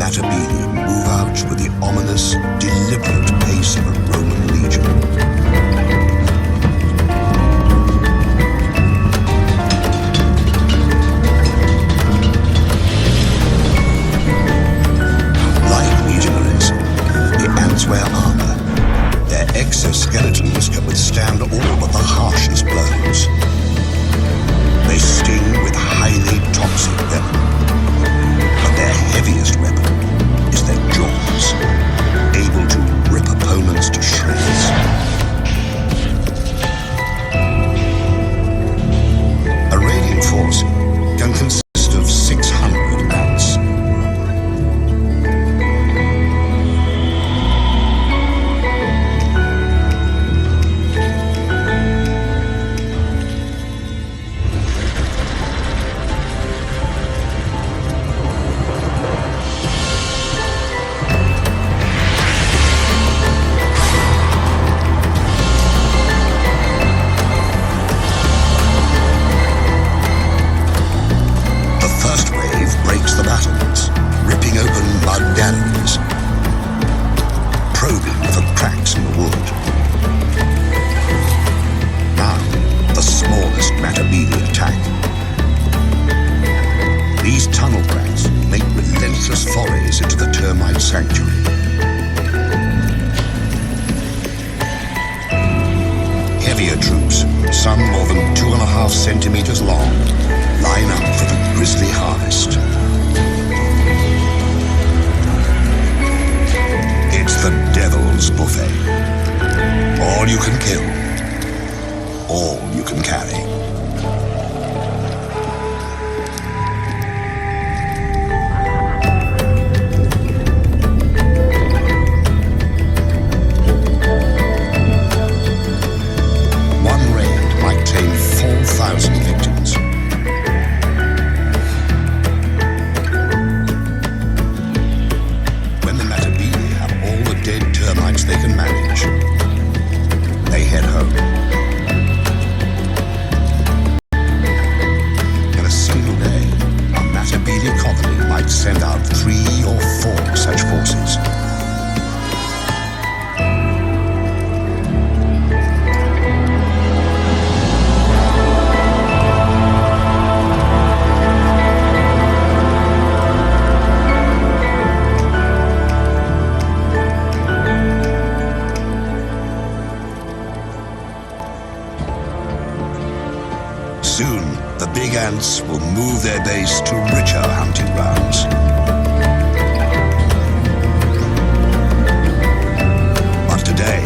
Matabele move out with the ominous, deliberate pace of a Roman legion. Wear armor. Their exoskeletons can withstand all but the harshest blows. They sting with highly toxic venom, but their heaviest weapon is their jaws, able to rip opponents to shreds. A raiding force can consist of 600 ants. Heavier troops, some more than 2.5 centimeters long, line up for the grisly harvest. It's the devil's buffet. All you can kill, all you can carry. Send out 3 or 4 such forces. Soon, the big ants will move their base to richer hunting grounds. But today,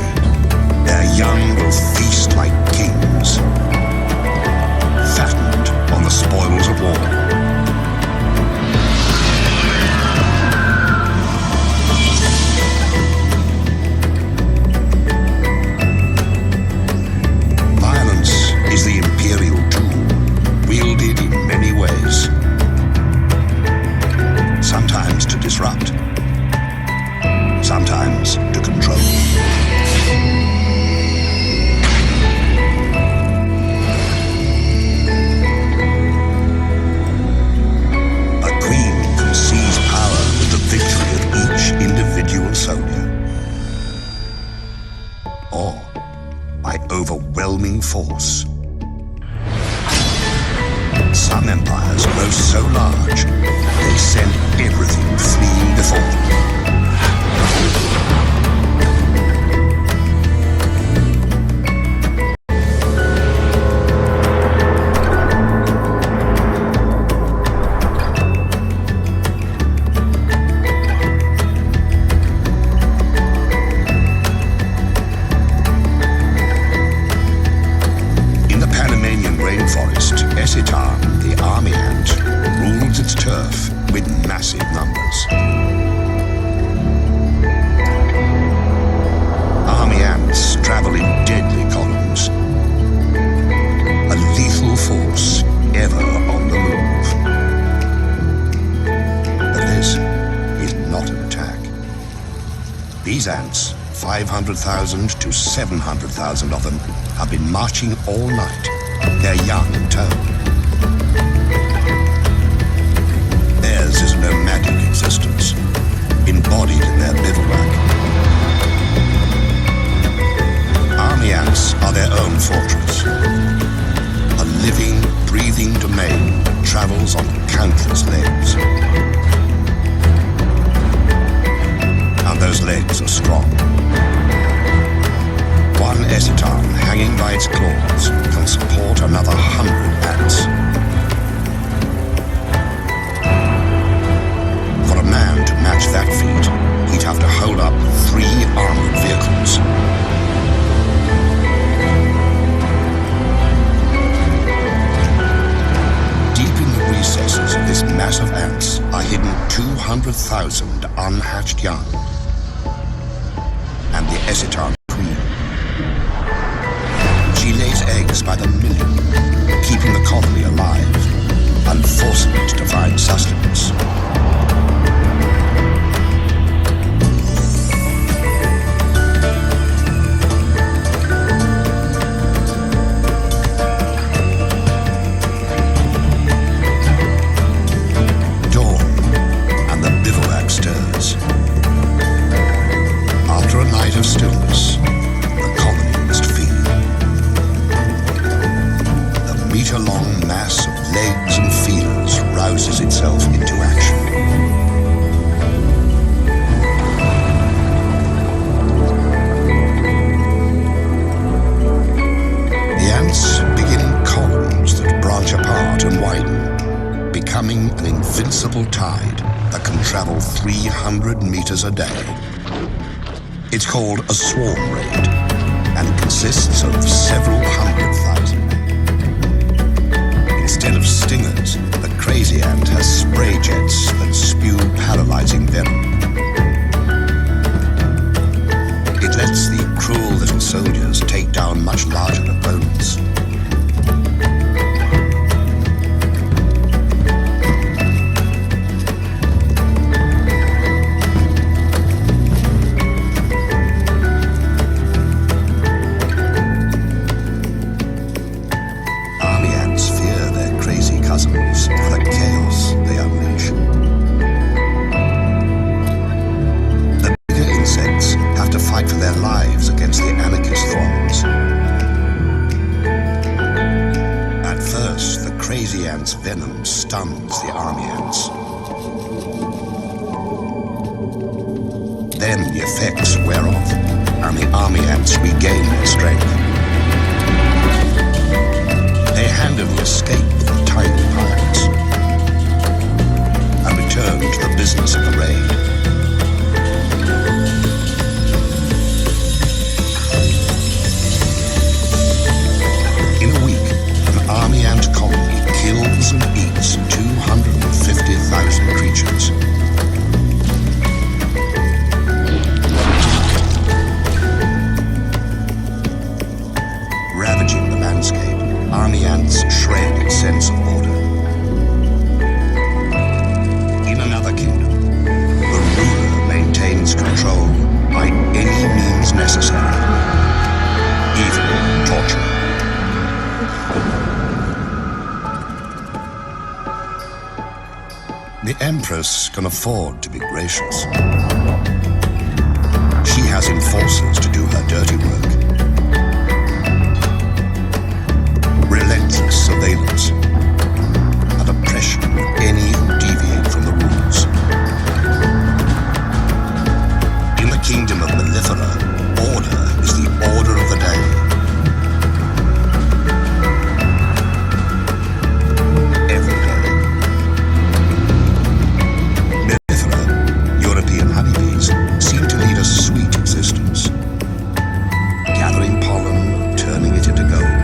their young will feast like kings, fattened on the spoils of war. Sometimes to disrupt, sometimes to control. A queen can seize power with the victory of each individual soldier, or by overwhelming force. Some empires grow so large, they send everything fleeing before them. In the Panamanian rainforest, the army ant rules its turf with massive numbers. Army ants travel in deadly columns, a lethal force ever on the move. But this is not an attack. These ants, 500,000 to 700,000 of them, have been marching all night, their young in tow. Theirs is a nomadic existence, 100,000 unhatched young, and the Esitan queen. She lays eggs by the million, keeping the colony alive and forcing it to find sustenance. After a night of stillness, the colony must feed. The meter-long mass of legs and feelers rouses itself into action. The ants begin in columns that branch apart and widen, becoming an invincible tide that can travel 300 meters a day. It's called a swarm raid, and it consists of several 100,000. Instead of stingers, the crazy ant has spray jets that spew paralyzing venom. It lets the cruel little soldiers take down much larger opponents. For the chaos they unleash. The bigger insects have to fight for their lives against the anarchist throngs. At first, the crazy ant's venom stuns the army ants. Then the effects wear off, and the army ants regain their strength. They handily escape the tiny pirates and return to the business of the raid. In a week, an army ant colony kills and eats 250,000 creatures. Ravaging the landscape, army ants shred its sense of order. In another kingdom, the ruler maintains control by any means necessary, even torture. The Empress can afford to be gracious. She has enforcers to do her dirty work. Relentless surveillance and oppression of any who deviate from the rules. In the kingdom of Mellifera, order is the order of the day. Every day. Mellifera, European honeybees, seem to lead a sweet existence, gathering pollen, turning it into gold.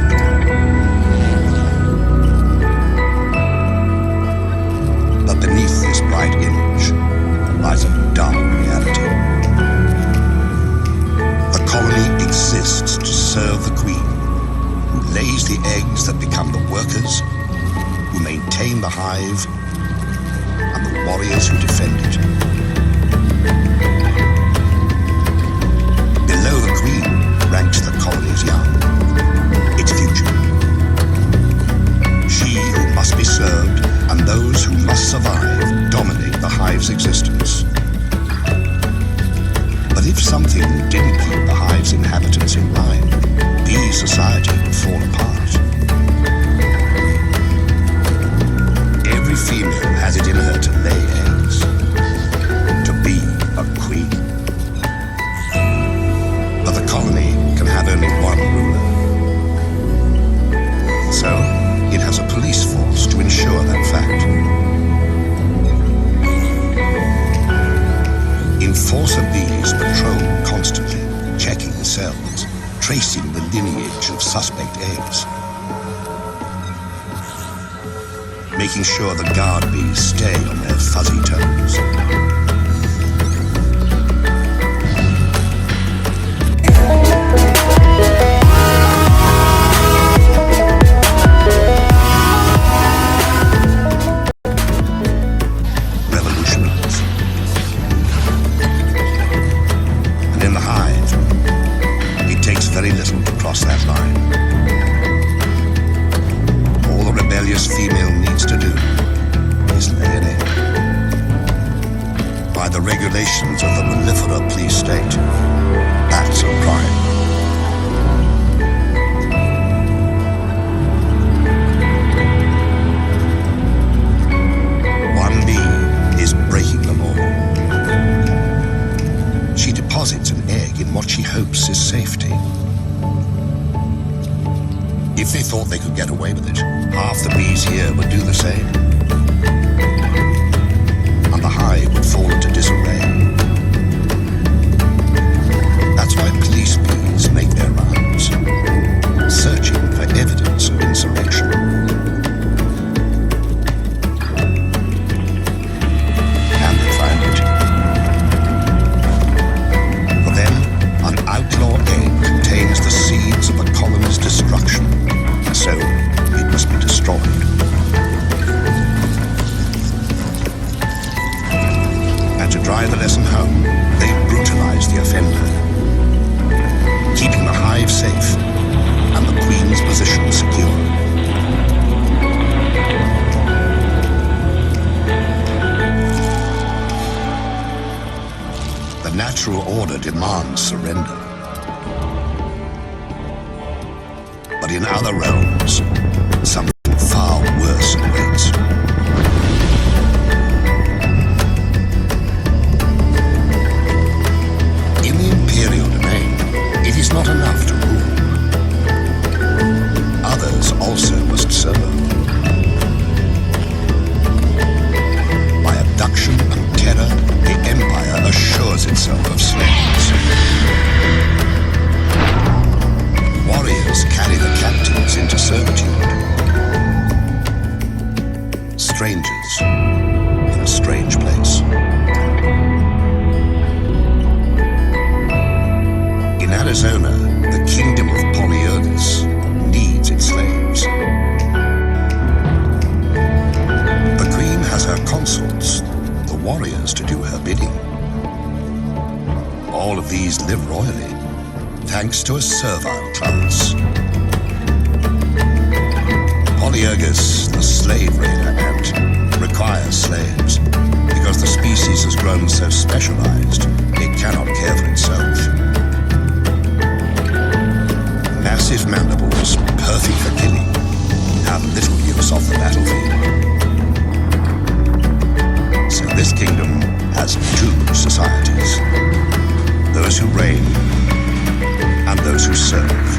Beneath this bright image lies a dark reality. The colony exists to serve the queen, who lays the eggs that become the workers, who maintain the hive, and the warriors who defend it. Below the queen ranks the colony's young, its future. She who must be served and those who must survive dominate the hive's existence. But if something didn't keep the hive's inhabitants in line, bee society would fall apart. Every female has it in her to lay eggs, to be a queen. But the colony can have only one ruler. So, it has a police force to ensure that fact. Enforcer bees patrol constantly, checking the cells, tracing the lineage of suspect eggs, making sure the guard bees stay on their fuzzy toes. by the regulations of the mellifera police state. That's a crime. One bee is breaking the law. She deposits an egg in what she hopes is safety. If they thought they could get away with it, half the bees here would do the same. And the hive would fall into disarray. That's why police bees make their rounds, searching for evidence of insurrection. And they find it. For them, an outlaw egg contains the seeds of the colony's destruction. So, it must be destroyed. And to drive the lesson home, they brutalize the offender, keeping the hive safe and the queen's position secure. The natural order demands surrender. But in other realms, something far worse awaits. In the imperial domain, it is not enough to rule. Others also must serve. By abduction and terror, the empire assures itself of slaves. Warriors carry the captives into servitude. Strangers in a strange place. In Arizona, the kingdom of Polyergus needs its slaves. The queen has her consorts, the warriors, to do her bidding. All of these live royally, thanks to a servile class. Polyergus, the slave raider ant, requires slaves because the species has grown so specialized it cannot care for itself. Massive mandibles, perfect for killing, have little use off the battlefield. So this kingdom has two societies: those who reign and those who serve.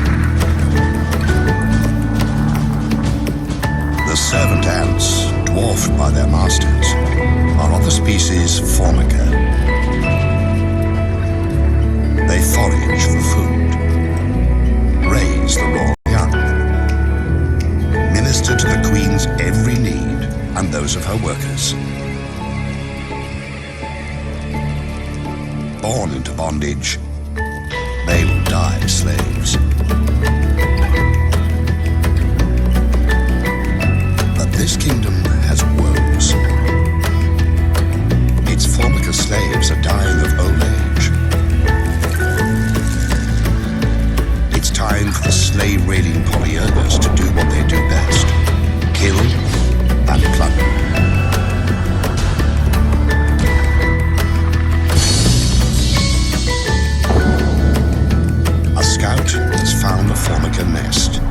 The servant ants, dwarfed by their masters, are of the species Formica. They forage for food, raise the raw young, minister to the queen's every need and those of her workers. Born into bondage, they will die slaves. But this kingdom has woes. Its Formica slaves are dying of old age. It's time for the slave-raiding Polyergus to do what they do best: kill and plunder. Scout has found a Formica nest.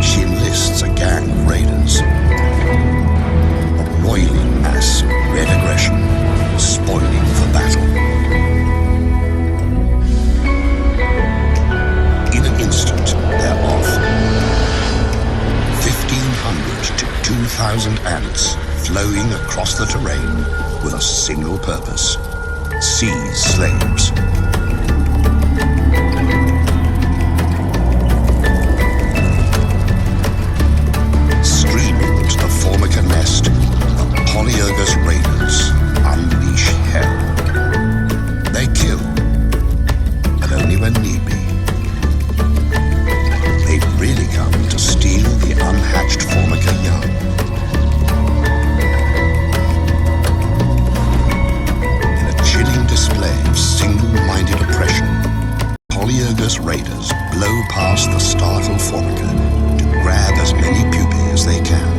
She enlists a gang of raiders. A roiling mass of red aggression, spoiling for battle. In an instant, they're off. 1,500 to 2,000 ants flowing across the terrain with a single purpose: seize slaves. Nest, the Polyergus raiders unleash hell. They kill, but only when need be. They've really come to steal the unhatched Formica young. In a chilling display of single-minded oppression, Polyergus raiders blow past the startled Formica to grab as many pupae as they can.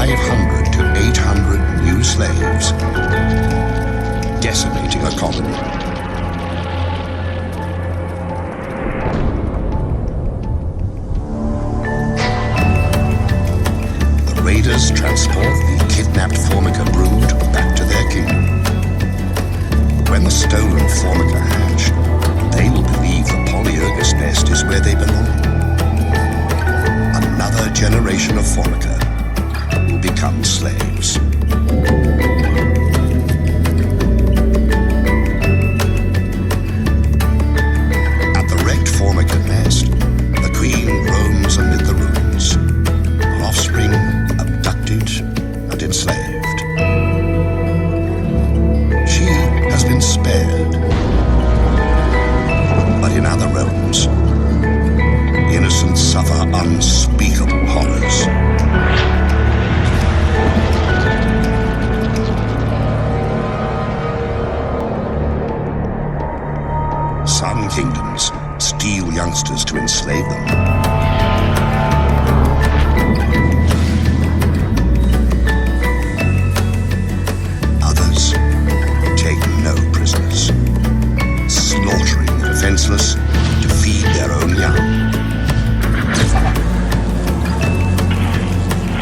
500 to 800 new slaves, decimating a colony. The raiders transport the kidnapped Formica brood back to their kingdom. When the stolen Formica hatch, they will believe the Polyergus nest is where they belong. Another generation of Formica will become slaves. At the wrecked Formica nest, the queen roams amid the ruins, her offspring abducted and enslaved. She has been spared, but in other realms, innocents suffer unspeakable horrors. Some kingdoms steal youngsters to enslave them. Others take no prisoners, slaughtering the defenseless to feed their own young.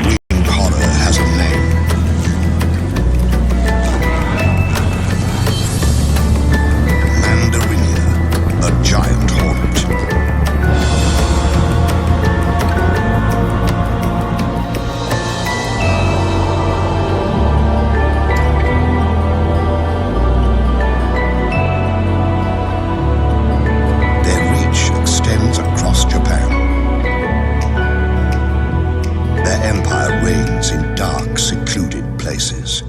Winged horror has a name. Mandarinia, the giant hornet. Their reach extends across Japan. Their empire reigns in dark, secluded places.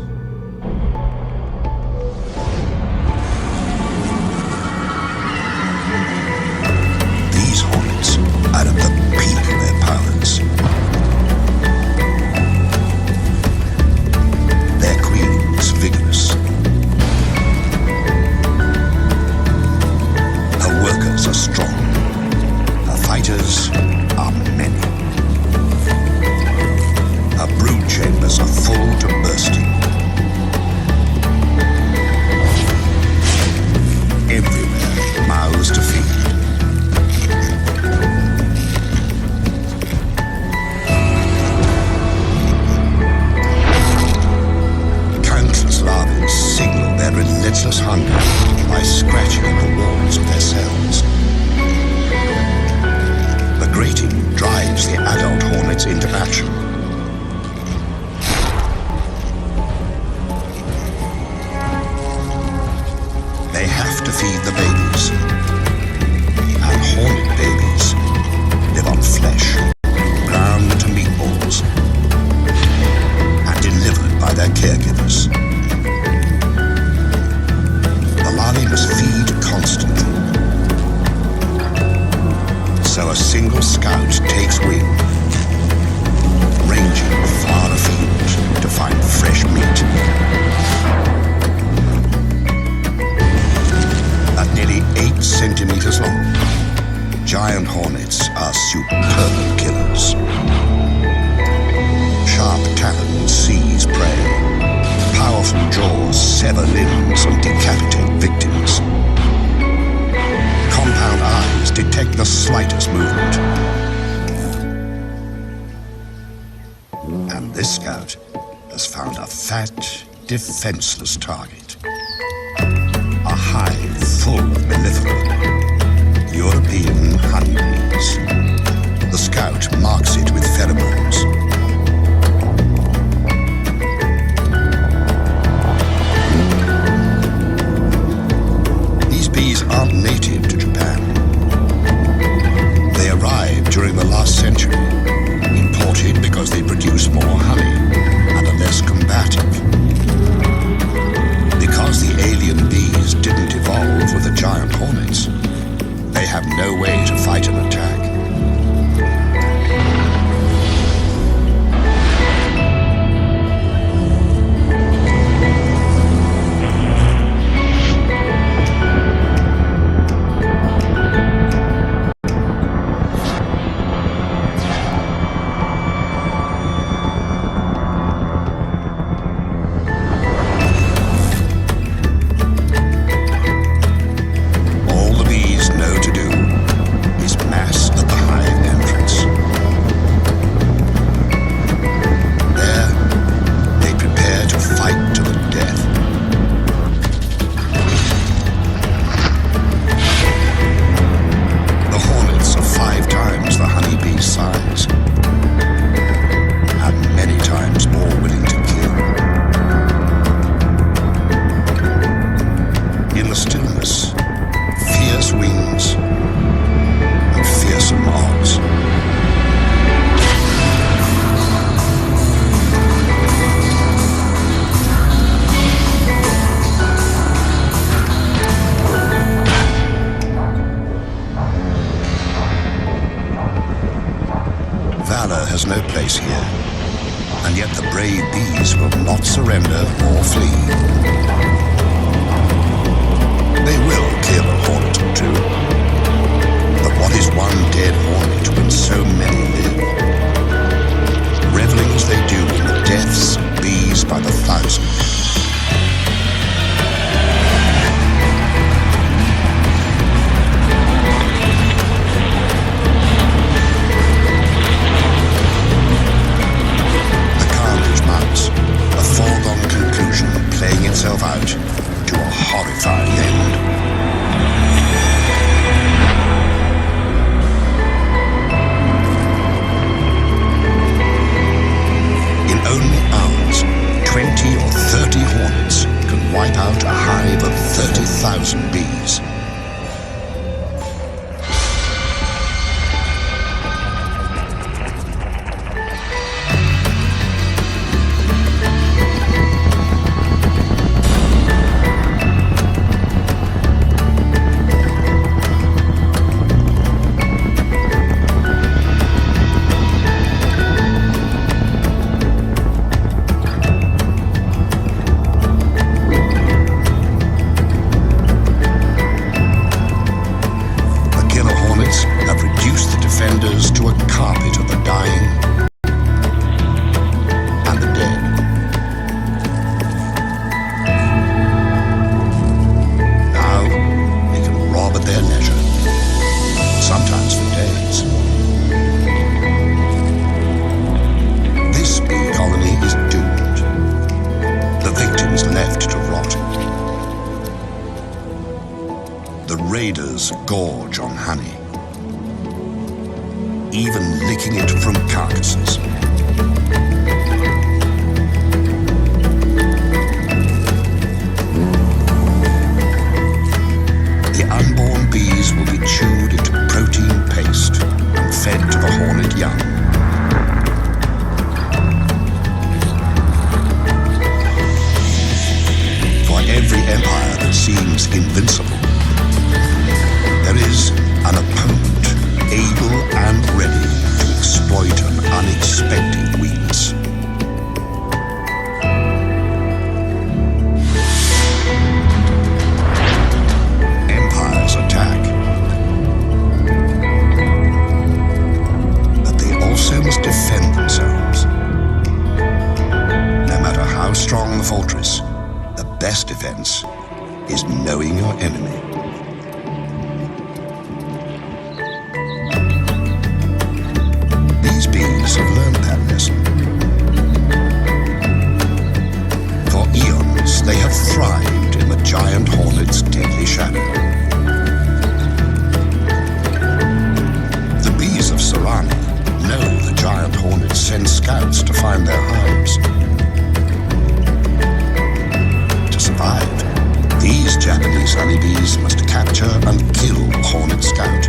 These hornets are at the peak of their powers. Their queen is vigorous. Her workers are strong. Her fighters are many. Her brood chambers are full to bursting. Everywhere, mouths to feed. Countless larvae signal their relentless hunger by scratching at the walls of their cells. The grating drives the adult hornets into action. They have to feed the babies. And hornet babies live on flesh, ground into meatballs, and delivered by their caregivers. The larvae must feed constantly. So a single scout takes wing, ranging far afield to find fresh meat. At nearly 8 centimeters long, giant hornets are superb killers. Sharp talons seize prey. Powerful jaws sever limbs and decapitate victims. Compound eyes detect the slightest movement. And this scout has found a fat, defenseless target. A hive full of mellifera, European honeybees. The scout marks it with pheromones. These bees aren't native to Japan. They arrived during the last century, imported because they produce more honey and are less combative. Because the alien bees didn't evolve with the giant hornets, they have no way to fight an attack. Valor has no place here, and yet the brave bees will not surrender or flee. They will kill a hornet or two, but what is one dead hornet when so many live? Reveling as they do in the deaths of bees by the thousand. Playing itself out to a horrifying end. In only hours, 20 or 30 hornets can wipe out a hive of 30,000 bees. To a carpet of the dying and the dead. Now they can rob at their leisure, sometimes for days. This bee colony is doomed. The victims left to rot. The raiders gorge on honey, even licking it from carcasses. The unborn bees will be chewed into protein paste and fed to the hornet young. For every empire that seems invincible, there is an opponent able and ready to exploit an unexpected weakness. Empires attack, but they also must defend themselves. No matter how strong the fortress, the best defense is knowing your enemy. Have learned that lesson. For eons, they have thrived in the giant hornet's deadly shadow. The bees of Sarani know the giant hornets send scouts to find their hives. To survive, these Japanese honeybees must capture and kill the hornet scout.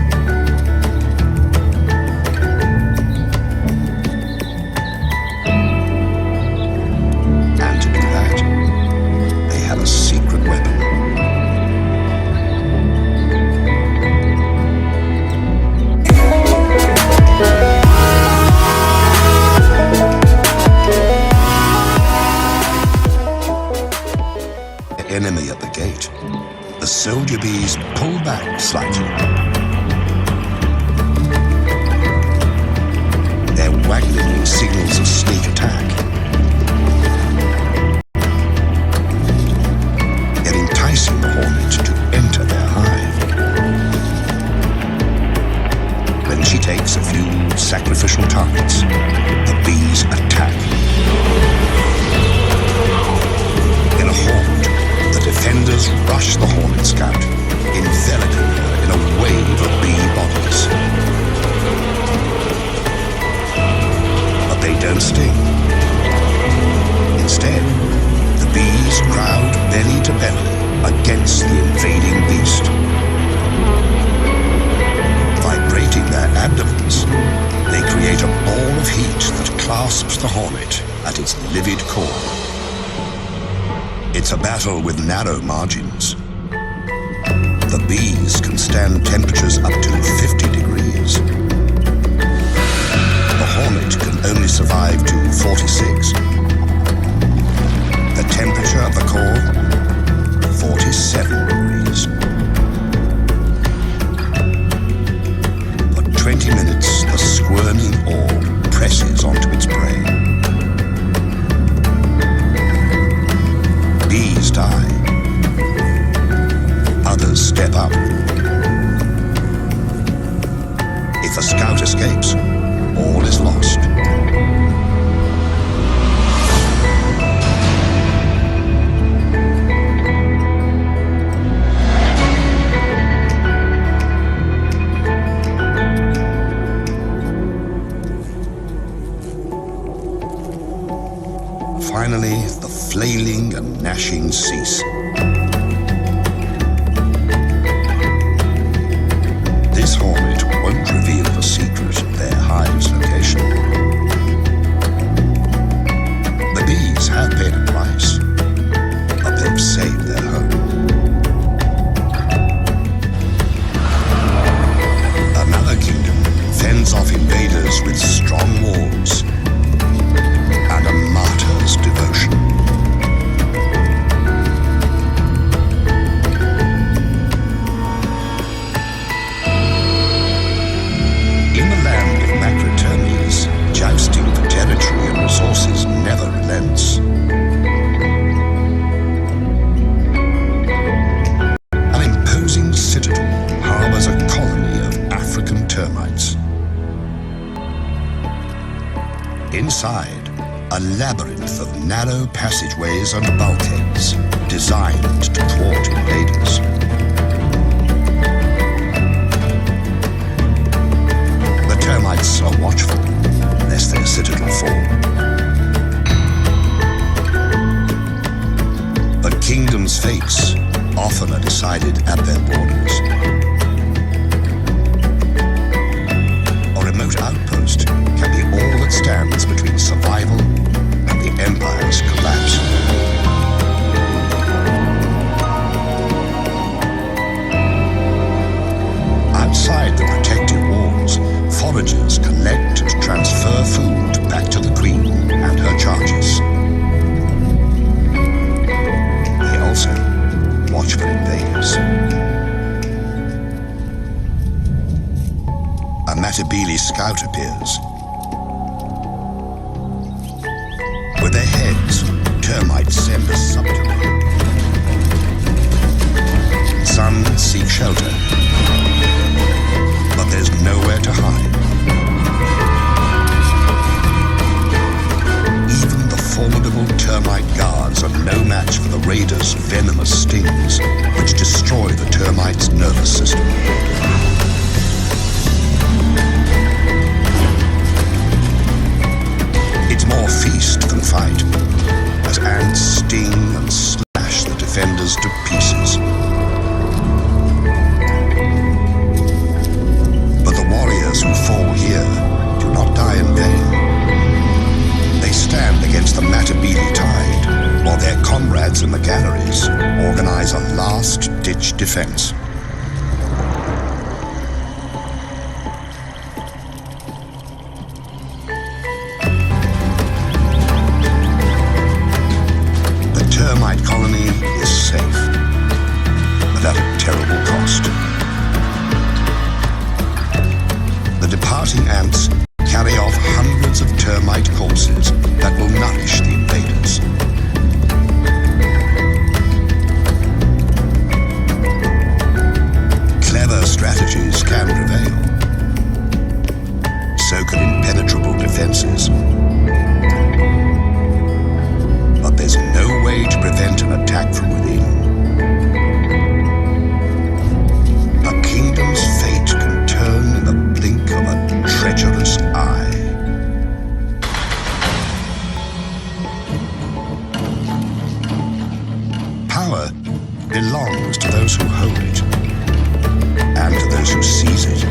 Enemy at the gate. The soldier bees pull back slightly. Their waggling signals a sneak attack. They're enticing the hornet to enter their hive. When she takes a few sacrificial targets, the bees attack. In a horde, the defenders rush the hornet scout, enveloping her in a wave of bee bodies. But they don't sting. Instead, the bees crowd belly to belly against the invading beast. Vibrating their abdomens, they create a ball of heat that clasps the hornet at its livid core. It's a battle with narrow margins. The bees can stand temperatures up to 50 degrees. The Hornet can only survive to 46. The temperature of the core, 47 degrees. For 20 minutes, the squirming orb presses onto its prey. Bees die. Others step up. If the scout escapes, all is lost. Finally, the flailing and gnashing cease. This hornet won't reveal the secret of their hive's location. The bees have paid a price, but they've saved their home. Another kingdom fends off invaders with strong walls and a martyr's devotion. In the land of Macrotermes, jousting for territory and resources never relents. An imposing citadel harbors a colony of African termites. Inside, a labyrinth of narrow passageways and bulkheads designed to thwart invaders. The termites are watchful, lest their citadel fall. The kingdom's fates often are decided at their borders. A remote outpost can be all that stands between survival and the empire's collapse. Outside the protected walls, foragers collect and transfer food back to the queen and her charges. They also watch for invaders. A Matabele scout appears. With their heads, termites send a subterranean. Some seek shelter, but there's nowhere to hide. Even the formidable termite guards are no match for the raiders' venomous stings, which destroy the termite's nervous system. It's more feast than fight, as ants sting and slash the defenders to pieces. But the warriors who fall here do not die in vain. They stand against the Matabele tide, while their comrades in the galleries organize a last-ditch defense. Termite colony is safe, but at a terrible cost. The departing ants carry off hundreds of termite corpses that will nourish the invaders. Clever strategies can prevail. So can impenetrable defenses. But there's no way to prevent an attack from within. A kingdom's fate can turn in the blink of a treacherous eye. Power belongs to those who hold it, and to those who seize it.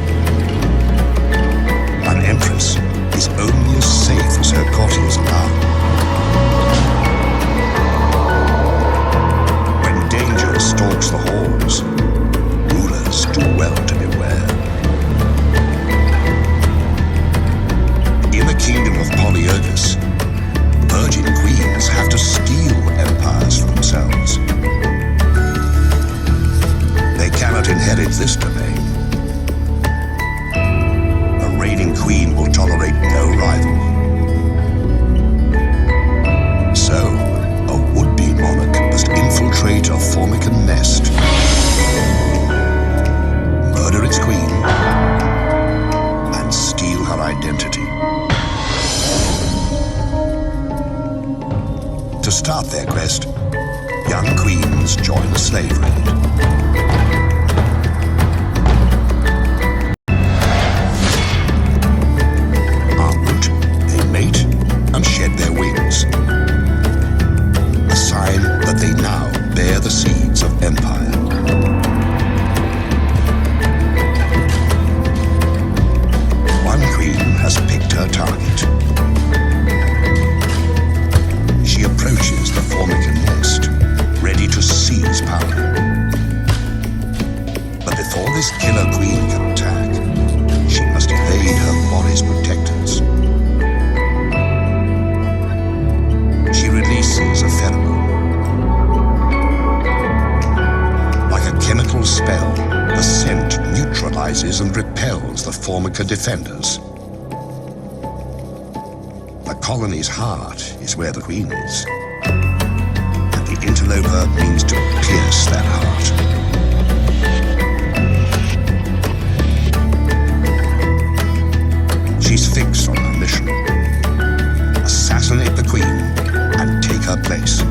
An empress is only as safe as her courtiers allow. Stalks the halls, rulers do well to beware. In the start their quest, young queens join a slave raid. En route, they mate and shed their wings. A sign that they now bear the seeds of empire. One queen has picked her target. She approaches the formican nest, ready to seize power. But before this killer queen can attack, she must evade her body's protectors. She releases a pheromone. Like a chemical spell, the scent neutralizes and repels the formica defenders. The colony's heart is where the queen is, and the interloper means to pierce that heart. She's fixed on her mission: assassinate the queen and take her place.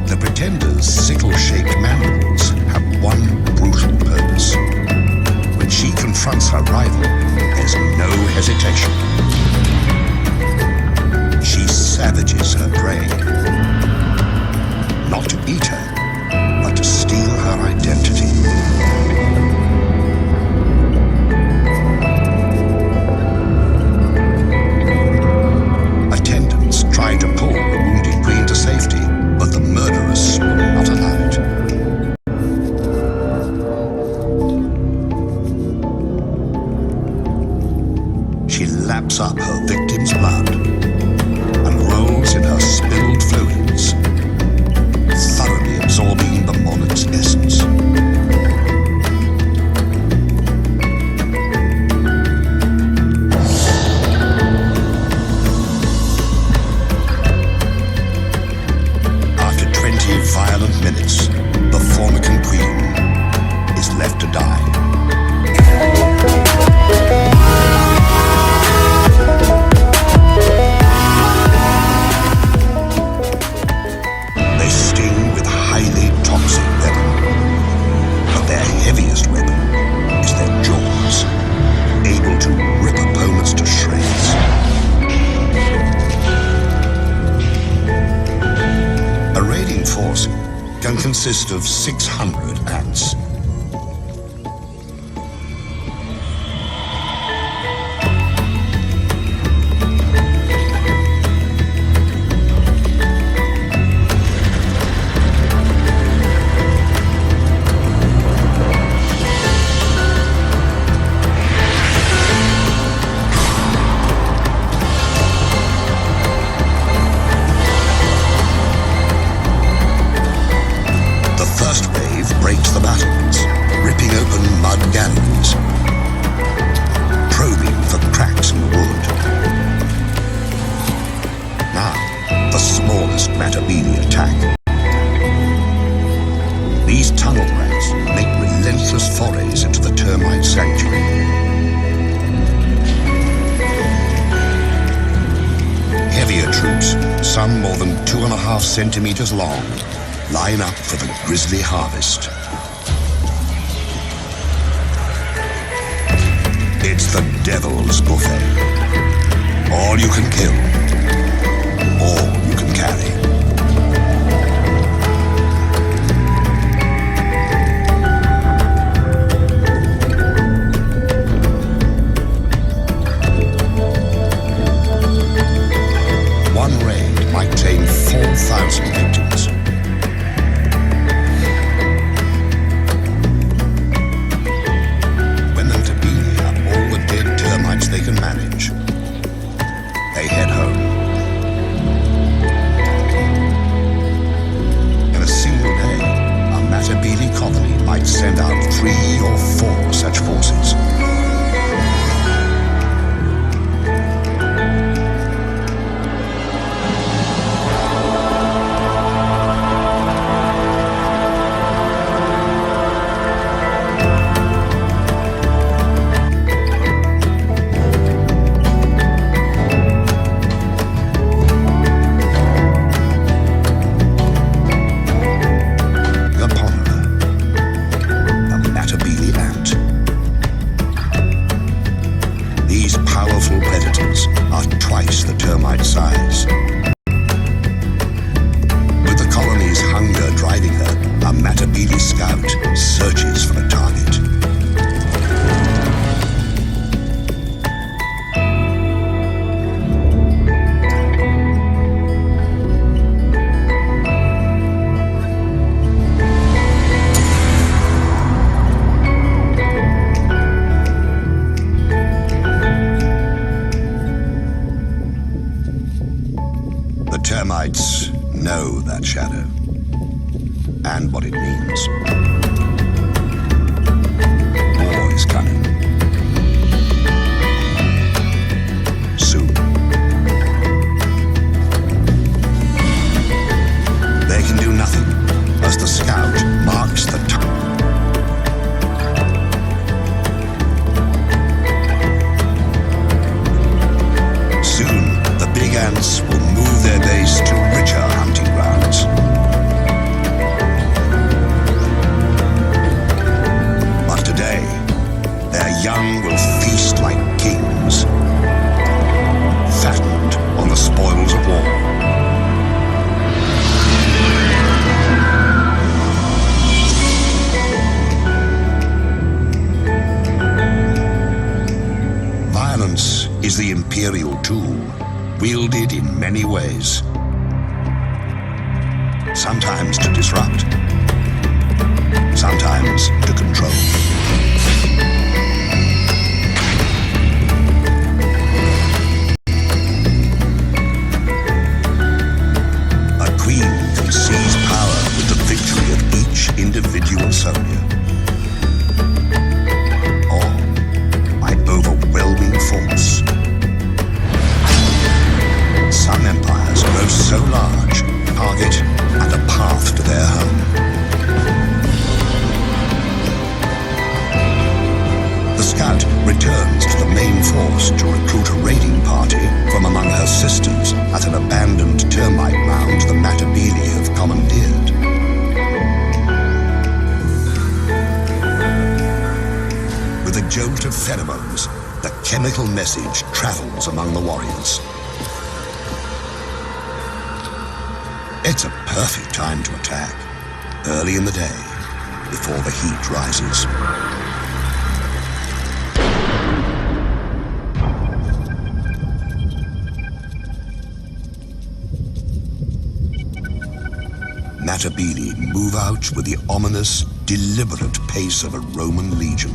The pretender's sickle-shaped mandibles have one brutal purpose. When she confronts her rival, there's no hesitation. She savages her prey, not to eat her, but to steal her identity. Attendants try to pull the wounded queen to safety, but the murderess will not allow it. She laps up her victim's blood and rolls in her spilled fluids, thoroughly absorbing the monarch's essence. After 20 violent minutes, the formican queen is left to die. They sting with highly toxic venom, but their heaviest weapon is their jaws, able to rip opponents to shreds. A raiding force can consist of 600 ants. Breaks the battlements, ripping open mud galleries, probing for cracks in the wood. Now, the smallest Matabele attack. These tunnel rats make relentless forays into the termite sanctuary. Heavier troops, some more than 2.5 centimeters long, line up for the grisly harvest. It's the devil's buffet. All you can kill, all you can carry. One raid might claim 4,000 victims. They can manage. They head home. In a single day, a Matabele colony might send out 3 or 4 such forces. Israelites know that shadow and what it means. War is coming. Soon. They can do nothing as the scout marks the time. Soon, the big ants will move their base to richer hunting grounds. But today, their young will feast like kings, fattened on the spoils of war. Violence is the imperial tool, wielded in many ways. Sometimes to disrupt, sometimes to control. A queen can seize power with the victory of each individual soldier, or by overwhelming force. Some empires grow so large, target and a path to their home. The scout returns to the main force to recruit a raiding party from among her sisters at an abandoned termite mound the Matabele have commandeered. With a jolt of pheromones, the chemical message travels among the warriors. It's a perfect time to attack, early in the day, before the heat rises. Matabele move out with the ominous, deliberate pace of a Roman legion.